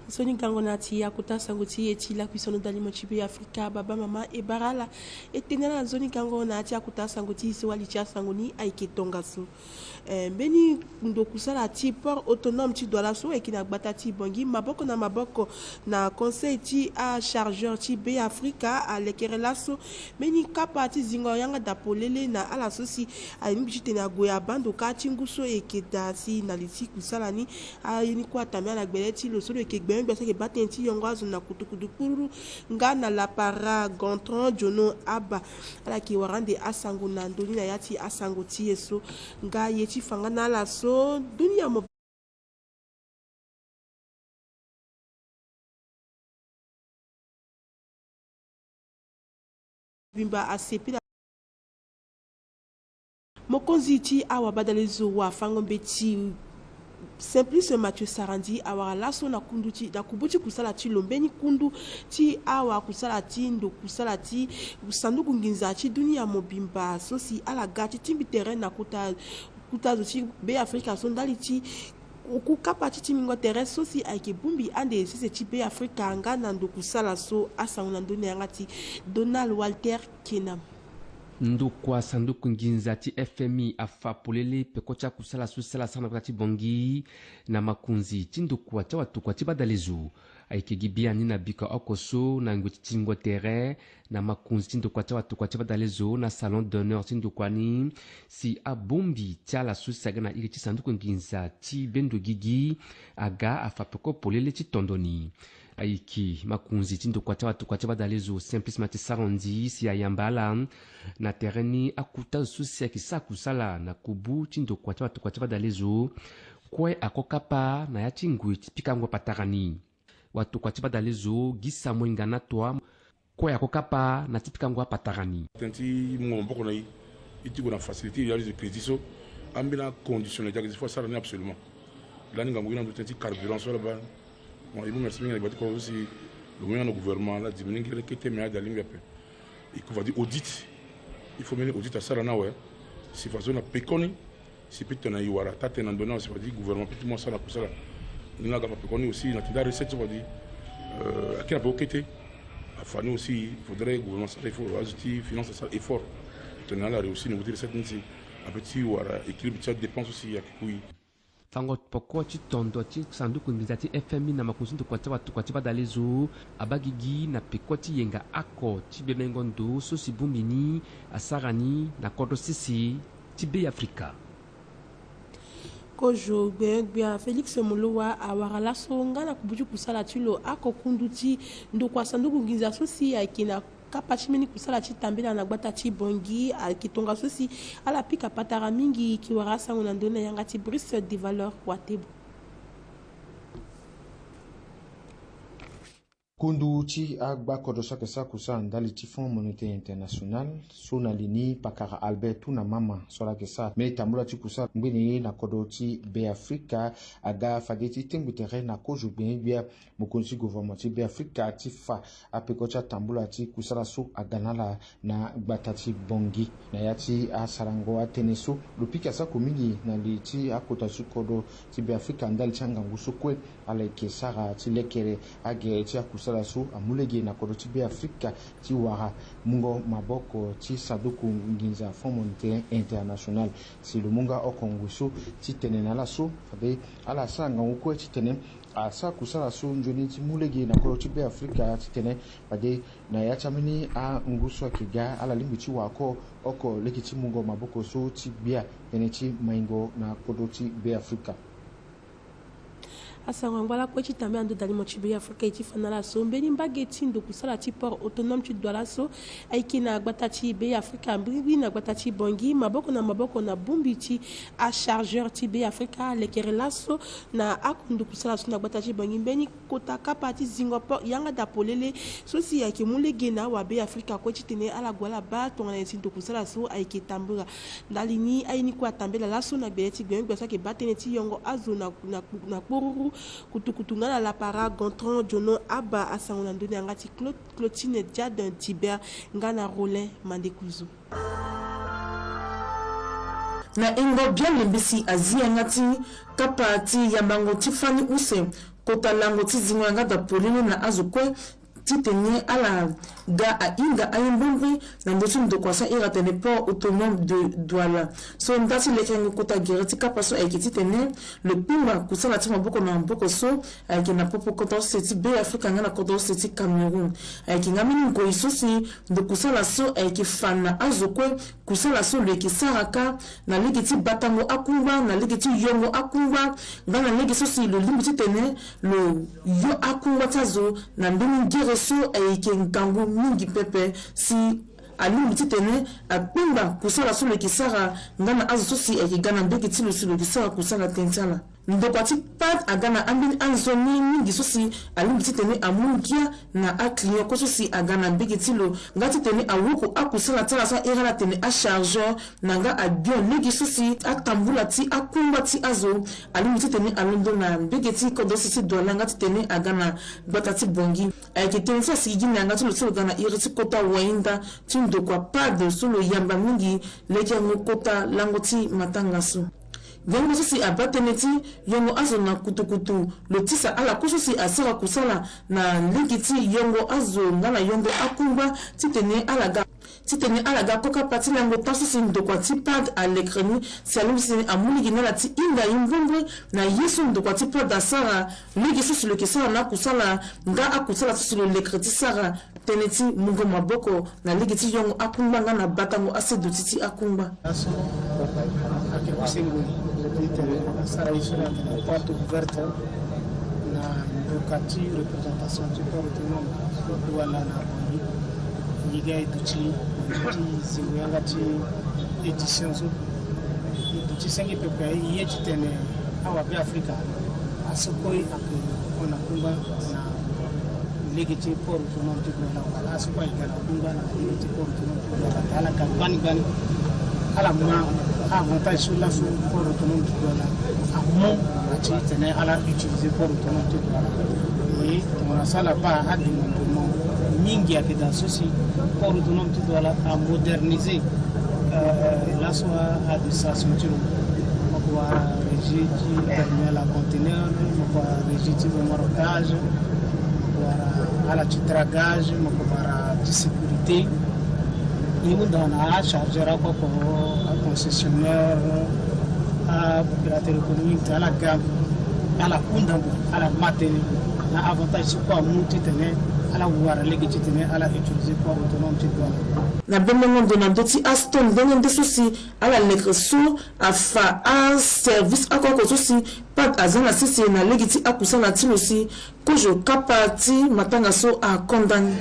Soni Gangonati Akuta Sangoti et la cuisson d'Alimochibi Africa, Baba Mama et Barala et Tenala Zoni Gangonati Akuta Sangoti Swalicha Sangoni Aike Tongasu. Beni Ndokusala ti port autonome ti Doualasso et qui n'a batati Bongi, Maboko na conseil ti a chargeur ti B Africa à l'Ekerelasso, Beni Kapati Zingoyanga d'Apolele na à la soci à une petite na Goyabando Katinguso et qui dasi na liti Kusalani a une quoi tamia la beleti le solo et qui ben parce que batenti yongazo na kutukudukuru ngana la para Gontran Jono Aba à la qui warande asanguna ndoni na yati asangoti eso nga yeti fangana la so dunia mo bimba asepi mokonzi ti awa badalezo wa fango beti Simplice Mathieu Sarandi awara laso na kundu ti da kubuti kusala ti lombeni kundu ti awa kusala ti ndo kusala ti sanduku nginza ti dunia mobimba sosi ala gati timbi terrain na kuta zoti be Afrika sondali ti oku kapati ti mingo terrain sosi aike bumbi ande sese ti be Afrika ngana ndo kusala so asangu na ndone ngati Donald Walter Kenam ndukwa sanduku nginza ti FMI afapolele pekocha kusala susala sana kati bongi na makunzi ti ndukwa cha watukwa ti badalezu aikegibia ni na bika okoso na ngweti tingwa terrain na makunzi ti ndukwa cha watukwa ti badalezu na salon d'honneur ti ndukwa ni si abombi ti ala susaga na iri ti sanduku nginza ti bendo gigi aga afapeko polele ti tondoni aiki makunzi ti ndukwa cha watukwa ti badalezu Simplice Mathieu Sarandi si ayambala na tereni akuta susia kisa kusala na kubu ti ndukwa ti watukwa ti badalezu kue akokapa na ya ti ngui ti pikangua patarani watukwa ti badalezu gi samue ngana toa kue akokapa na ti pikangua patarani tenti mboko na iti ko na facilité ya les crédits so ambina conditionné ya faut ça absolument là ni ngambo ina tenti carburant so là ba bon il merci bien les ko aussi le moyen du gouvernement là diminuer que te mais d'aller un peu il faut dire audit il faut mener audit à ça là ouais si façon na pekoni si peut na yiwara tate na ndona c'est dire gouvernement peut moi ça là pour ça là ni na ga pekoni aussi na tinda recette va dire à quel point était enfin nous aussi il faudrait gouvernement ça il faut ajouter finance ça effort tenir la réussite nous dire cette nisi un petit wara équilibre de dépenses aussi ya kui fango poko ti tondo ti sanduku nginza ti FMI na makunzi ndukwa ti watukwa ti badalezu abagigi na peko ti yenga ako ti bemengo ndo so si bumbini asarani na kodo sisi ti be Afrika Kojo Bia Felix Molowa awara laso ngana kubuju kusala tilo ako kundu ti ndukwa sanduku nginza so si aikina kapachimeni kusala ti tambela na gbata ti bongi kitonga sosi ala pika patara mingi kiwara sango na ndona yanga ti Brice de valeur watebo kundu ti agba kodosa kesa kusa ndali ti Fonds monétaire international so na lini pakara Albert na mama sola kesa me tambula ti kusa ngwini na kodo ti be Afrika aga fage ti tembu terrain na kojo bia mokonzi gouvernement ti be Afrika ti fa apeko cha tambula ti kusala so aganala na gbata ti bongi na ya ti asarango ateneso lupika sa komini na li ti akota ti kodo ti be Afrika ndali ti angangu so kue ala kesara ti lekere age ti akusa la so amulege na kodo ti be Afrika ti wara mungo maboko ti saduku nginza Fonds monétaire international si le munga okongo so ti tene na la so fabe ala sanga ko ti tene asa kusala so njoni ti mulege na kodo ti be Afrika ti tene fabe na ya chamini a nguso kiga ala limbi ti wako oko leki ti mungo maboko so ti bia tene ti maingo na kodo ti be Afrika asangwala kwechi tambe ando dali mochibe Afrika iti fanala so mbeni mbageti ndo kusala ti port autonome ti Doualasso aiki na gbata ti be Afrika mbiri na gbata ti bongi maboko na bumbi ti a chargeur ti be Afrika lekerelasso na akundu kusala so na gbata ti bongi mbeni kota kapa ti Singapore yanga da polele so si aiki mulege na wa be Afrika kwechi tene ala gwala ba tonga na ndo kusala so aiki tambura ndali ni aini kwa tambela lasso na beleti gwen sa ke batene ti yongo azu na poruru kutungana la para Gontran Jono Aba asango na ndoni angati Clotine Dia d'un Tiber ngana Rollin Mandekuzu na ingo bien lembisi azia ngati kapati ya bango tifani use kota lango ti zingwanga da polini na azukwe titenye ala ga a inga ayimbombe na ndotu ndokwasa iratene port autonome de Douala so ndati lekengi kota gereti kapaso aikiti tene le pimba kusala ti maboko na maboko so aiki na popo kota seti be Afrika ngana kota seti Cameroun aiki ngamini ngoi so si ndokusala so aiki fana azokwe kusala so leki saraka na leki ti batango akumba na leki ti yongo akumba ngana leki so si le limbi ti tene le yo akumba tazo na mbini ngere so aiki nkangu mingi pepe si alimbi ti tene apimba kusala so leki sara ngana azo so si aiki gana mbeki ti lo si leki sara kusala tentala ndokwati pat agana ambini anzoni mingi sosi alimbi ti tene amungia na aklio ko sosi agana mbeki ti lo ngati tene awuku akusala tala sa irala tene a chargeur nanga abion negi sosi atambula ti akumba ti azo alimbi ti tene alondo na mbeki ti kodosi ti dola ngati tene agana gbata ti bongi ayeke tene sa sigi na ngati lo solo gana iri ti kota wainda ti ndokwa pad solo yamba mingi leki yango kota lango ti matanga so Gango sosi abateneti yongo azo na kutukutu lotisa ala kusosi asara kusala na ligiti yongo azo ngana yongo akumba titene alaga koka pati lango taso sin ndokwa ti pad a lekreni salumi sin amuli ginala ti inga imbombre na yesu ndokwa ti pad asara ligi sosi lo kesala na kusala nga akusala sosi lo lekreti sara teneti mungo maboko na ligi ti yongo akumba ngana batango asedu titi akumba sarà isolata nel porto ouverte na Ducati representação de porto não Douala na Boni ligai do Chile de zinga ti edição do ti sangue pepe e ti tene awa be Africa asukoi ak ona kumba na legiti porto não ti Douala asukoi gana kumba na legiti porto não ti Douala ala ka bani ala ma avantage sur la sur pour autonome de Douala amont ati tene ala utiliser pour autonome de Douala et on a ça là-bas à démontement mingi akida sosi pour autonome de Douala à moderniser la soit à de sa ceinture pour régir terminal à conteneur pour régir le marocages pour à la titragage pour la sécurité il nous donne à charger à concessionnaire, à opérateur économique, à la gamme, à la Kundambo, à la matériel, à avantage sur quoi monter à la voir légitime, à la utiliser pour autonome de Douala. Na bemengo dona doti Aston donne des soucis à la lettre sous à fa un service à quoi aussi pas azana sisi na légiti akusana ti aussi ko je kapati matanga so a condamné.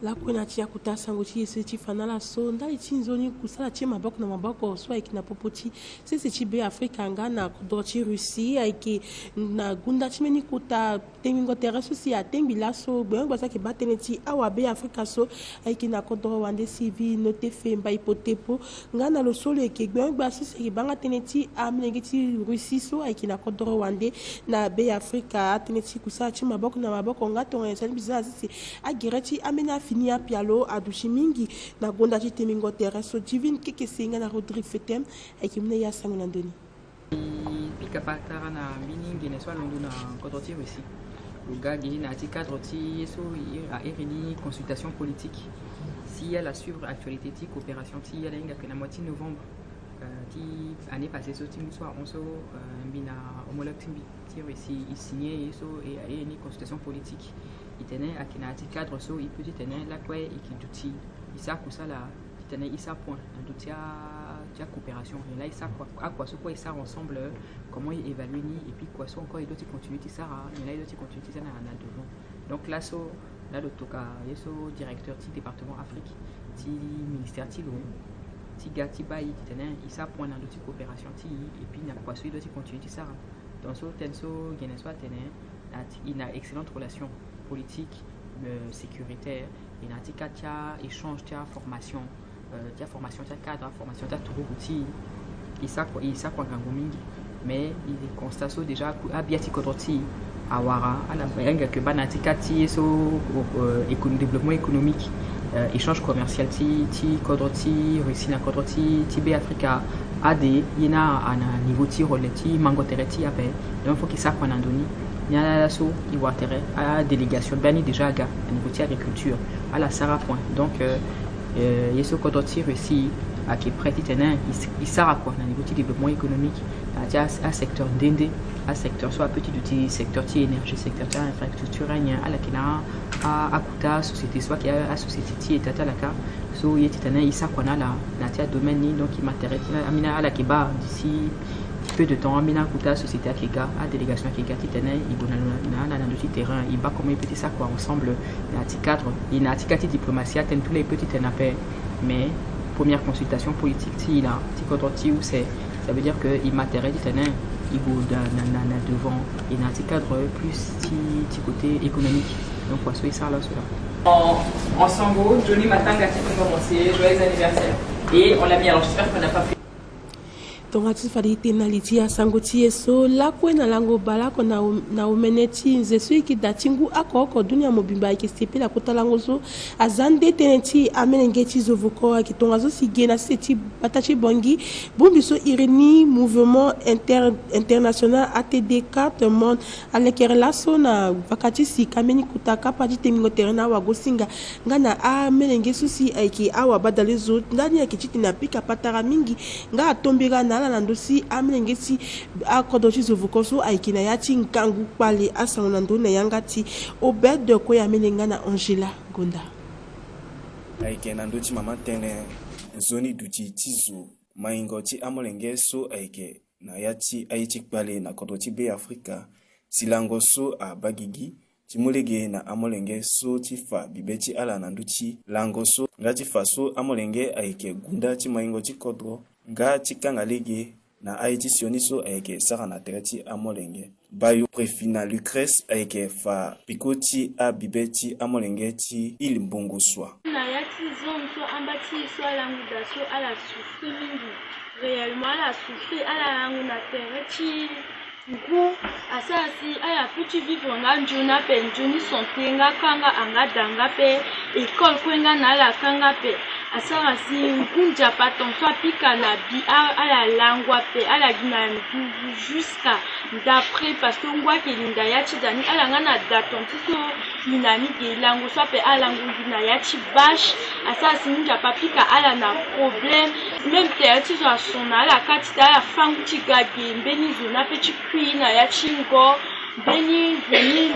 La kwena tia kutasa ngoti seti fanala so ndali tinzoni kusala tia maboko na maboko so ikina popoti seti be Afrika ngana kudoti Russie aiki na gunda chimeni kuta tengo terraso si atembi laso gbengo sa ke bateneti awa be Afrika so aiki na kodoro wande civil note femba ipotepo ngana lo solo ke gbengo so se banga teneti amnegiti Russie so aiki na kodoro wande na be Afrika teneti kusala tia maboko na maboko ngato ngensani bizazi si agireti amena Finia Pialo adushi mingi na gonda jite mingo terraso divine keke singa na Rodrigue Fetem ekimne ya sangulandoni pika patara na miningi ne soit londona kodoti aussi le gars qui na ti cadre ti so a RNI consultation politique si elle a suivre actualité ti coopération ti elle inga que na moitié novembre ti année passée so ti soit on so bina homologue ti ici il signé so et RNI consultation politique il tenait à kinati cadre so il peut tenir la quoi et qui douti il ça que ça là il tenait il ça point un douti à coopération et là il ça quoi à quoi ce quoi il ça ensemble comment il évalue ni et puis quoi so encore il doit continuer ça mais là il doit continuer ça na devant donc là so là le toka il so directeur du département Afrique ti ministère ti lo ti gati ba il tenait il ça point dans douti coopération ti et puis na quoi so il doit continuer ça donc so tenso gagne soit tenait il a excellente relation politique, sécuritaire, et dans ce cas, il y a échange, il y a formation, il y a cadre, formation, il y a tout outil, et ça quoi mais il constate déjà à bien côté à Wara, à la bringue que banatika ti so développement économique échange commercial ti kodroti Russie na kodroti ti be Africa ade yena ana niveau ti roleti mango tereti ape donc faut qu'il ça qu'on andoni nya so i watere a délégation bani déjà ga niveau ti agriculture à la Sara point donc yeso kodroti Russie à qui prête tenen il sera quoi na niveau ti développement économique à secteur d'ende à secteur soit petit du secteur ti énergie secteur ti infrastructure à la kina à kuta société soit qui a société ti etata la ka so yeti tenen il sera quoi na tia domaine ni donc il m'intéresse amina à la kiba d'ici peu de temps amina kuta société à kiga à délégation à kiga ti tenen il bona na le terrain il bat comment petit ça quoi ensemble na ti cadre il na ti kati diplomatie à tous les petits tenapé mais première consultation politique ti là ti kodroti où c'est ça veut dire que il m'intéresse tenen il go devant et dans un cadre plus petit côté économique donc quoi soit ça là cela en sango Johnny Matanga qui peut commencer joyeux anniversaire et on l'a mis alors j'espère qu'on n'a pas fait tongati fali tena litia sangoti eso la kwena lango bala ko na umeneti nzesu ikidatingu akoko dunia mobimba ikistepela kotalango zo azande teneti amenengeti zovuko akitonga zo sigena seti batachi bongi bombiso irini mouvement international ATD carte monde alekera so na vakati si kameni kutaka padi temingo terena wa gosinga ngana amenenge susi aiki awa badale zo ndani yakiti na pika patara mingi nga atombega na ala nandosi amlengesi akodochi zovukoso aikina yati nkangu pale asangonando na yangati obed ko ya melenga na Angela Gonda aike nandochi mama tene zoni duti tizo maingoti amolengeso aike na yati aichi pale na kodochi be Afrika silangoso a bagigi timulege na amolenge so tifa bibeti ala nanduchi langoso ngati faso amolenge aike gunda timaingo tikodro nga tikangalege na aiti sioniso aike sara na tereti amolenge bayo prefina Lucrèce aike fa pikoti a bibeti amolenge ti il mbongo swa na yati zonso ambati so ala nguda so ala souffri mingi réellement ala souffri ala langu na tereti ngu asasi aya futi vivre nga njuna pe njuni santé nga kanga anga danga pe école kwenga na la kanga pe asasi ngunja patonso apika na bi ala langwa pe ala gina nduvu jusqu'à d'après parce que ngwa kelinda yati dani ala nga na datonti so minani ke lango so pe ala ngungi na yati bash asasi ngunja papika ala na problème même terti so asona ala katita ala fangu tigage mbeni zona pe na ya chingo beni veni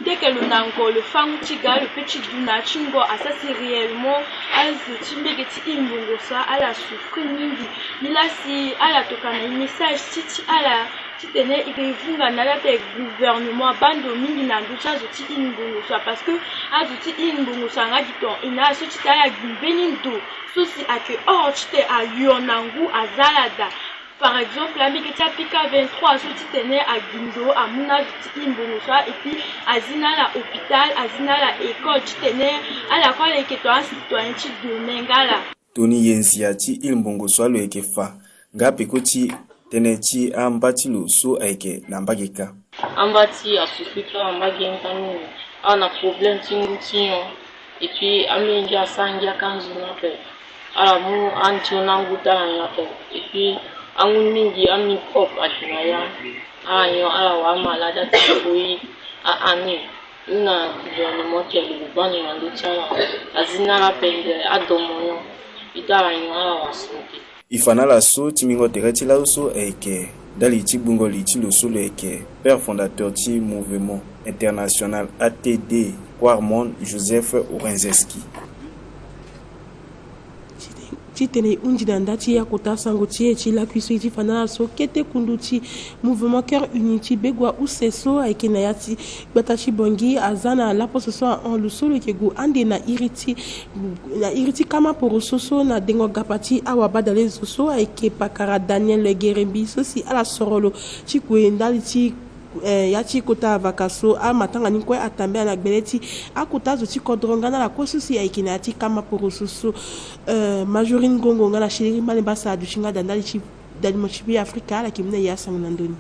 dès que le nango le fang tiga le petit duna chingo ça c'est réellement azu timbegeti imbongo ça ala souffrir mingi ila si ala tokana message titi ala titene ikivunga na la pe gouvernement bando mingi na nducha zo ti imbongo ça parce que azu ti imbongo ça nga diton ina so tita ya gimbeni ndo so si ake or tite a yonangu azalada. Par exemple, la Miketa Pika 23 sorti tene à Guindo, à Mouna Imbonosa, et puis à Zina la hôpital, à Zina la école, tene à la quoi les Ketoa citoyen de Mengala. Tony Yensiati Ilmbongosa le Ekefa, Gapekoti Teneti Ambatilo so Aike, Nambageka. Ambati a souffert Ambagenta, on a problème Tingution, et puis Aminga Sangia Kanzuna, à la mou Antionanguta, et puis angun mingi ami pop atinaya anyo ala wa malada tui ani na gouvernement qui est bani nando chala azina la pende adomono itara nyo ala wa santé ifana la so timingo tereti la so eke dali tibungo liti lo so eke père fondateur ti mouvement international ATD Quarmon Joseph Orenzeski titene unjina ndati ya kutasa ngotie chi la kuiso iti fanala so kete kunduti mouvement cœur unity begwa useso aikena yati batachi bongi azana la pososo en lusolo kegu ande na iriti kama porososo na dengo gapati awa badale soso aike pakara Daniel Gerembi sosi ala sorolo chikwe ndali ti yati kota vakaso a matanga ni kwa atambe na gbeleti akuta zo ti kodronga na la kosusi aikina yati kama porososo Majorine Gongo ngana shiri male basa du chinga dandali chi dali mochibi Afrika la kimne ya sangunandoni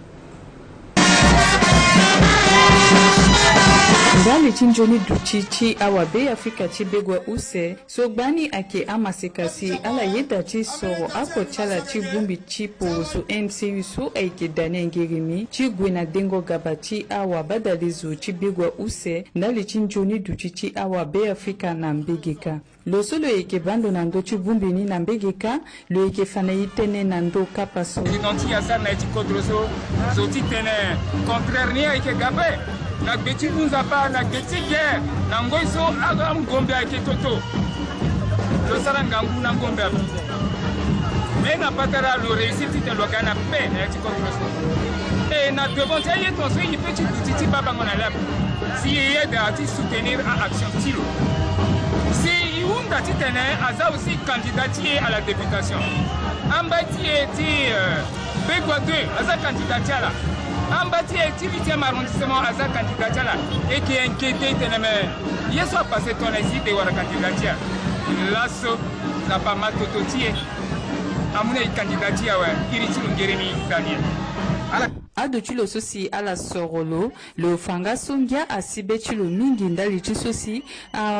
ndali chinjoni duchichi awabe Afrika chibegwa use sogbani ake amasekasi ala yeda chi soro ako chala chi bumbi chipo su MCU su aike dane ngerimi chi gwena dengo gabachi awa badalizu chibegwa use ndali chinjoni duchichi awabe Afrika na mbegeka losolo eke bando nando chibumbi ni na mbegeka lo eke fana yitene nando kapaso Nanti yasa na eti kodroso zoti tene contraire ni eke gabe na beti unzapa na beti guerre na ngoiso aga ngombe ake toto lo sara ngangu na ngombe api mais na patara lo réussite te lo kana pe na eti kodroso et na devant y ton so il petit petit baba ngona la si aide à soutenir en action tilo si Iunda titene aza aussi candidaté à la députation Ambati eti Begwa 2 aza candidature là Ambati eti 8e arrondissement aza candidature là et qui est inquiété teneme yeso a passé ton ici de wara candidature lasso na pas mal tototie amune candidature ouais kirichi ngeremi Daniel adochilo sosi ala sorolo le fanga songia asibe chilo mingi ndali chisosi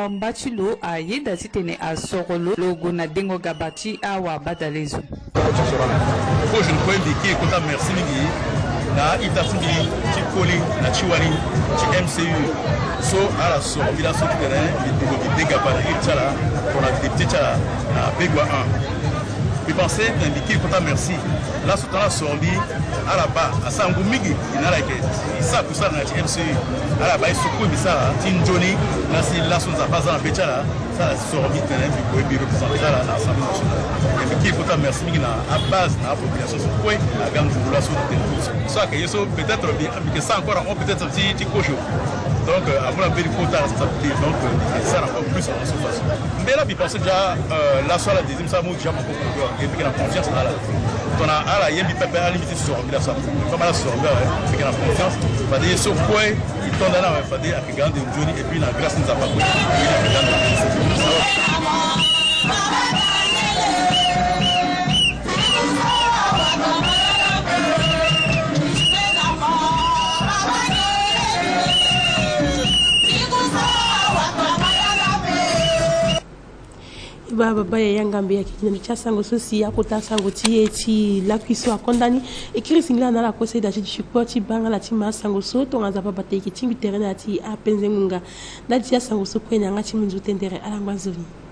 mbachilo ayeda titene a sorolo logo na dengo gabati awa badalezo faut je ne peux indiquer konta merci mingi na itafundi chikoli na chiwani chi MCU so ala so bila so terrain de gabana itala pour la député chala na Begwa 1 je pensais d'indiquer konta merci là sur la sorbi à la bas à sangu mingi inala ke isa kusa na MCU à la bas soko misala tinjoni na si la son za baza betala ça sorbi terrain du ko bi représenter la l'Assemblée nationale et qui konta merci mingi na à base na population so ko na gangu la so de ça que yeso peut-être bien que ça encore on peut-être petit cocho donc à mon avis konta responsabilité donc ça encore plus en surface mais là je pensais déjà la soirée la deuxième ça moi déjà beaucoup et puis la confiance là on a à la yembi pepe à limiter sur la ça comme la sur fait qu'on a confiance va dire sur quoi il tombe là va dire à regarder Johnny et puis la grâce nous a pas baba ya yangambe ya kijana cha sango sosi ya kota sango ti la cuisson a condamné et qui singla na la conseil d'agir support banga la tima sango so to ngaza papa te ki tingi terrain ati a penzengunga ndati ya sango so kwenya ngati munzu tendere ala ngwazoni